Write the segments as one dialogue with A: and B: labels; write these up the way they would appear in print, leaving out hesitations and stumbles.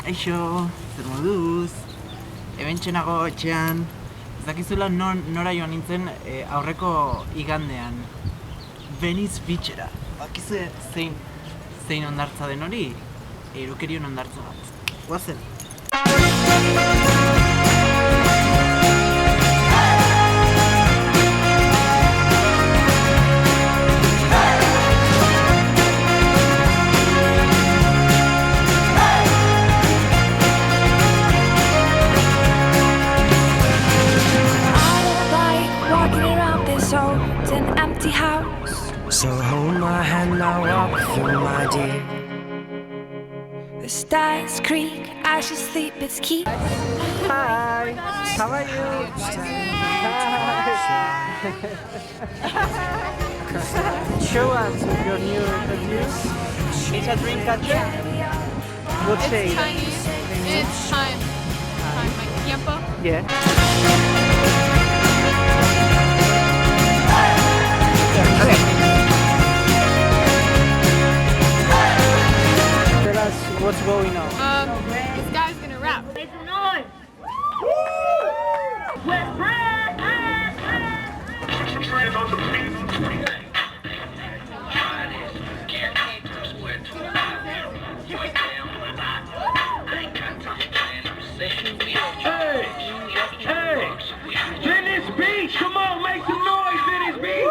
A: Aixo, zer moduz? Hemen txenago etxean. Ez dakizula nora joan nintzen aurreko igandean. Venice Beachera. Bakizue zein ondartza den hori? Erukerion ondartza bat. Guazen.
B: So hold my hand, I'll walk with you, my dear.
C: The stars creak as you sleep, it's keep.
A: Hi! How are you? Hi! Show us your new reviews. It's a dream catcher? What shade?
D: It's Chinese. It's time. Time, like tiempo.
A: Yeah. Okay. Tell us what's going on.
D: This guy's gonna rap.
E: Make some noise! West
F: Hey! Venice Beach! Come on, make some noise, Venice Beach!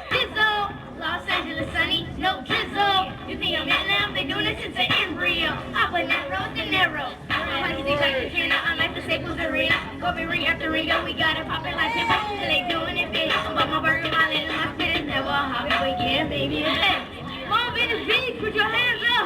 E: Drizzle! Los Angeles sunny, no drizzle. You think I'm in now? Been doing this since an embryo. Up and narrow, the narrow. I'm like these like the China, I'm like the Staples Arena. Go be ring after ring, we got it popping like hip hop. Till they doing it big. But my burger, my little, my spit is never a hobby. But yeah, baby, it's Come on, Venice Beach, put your hands up!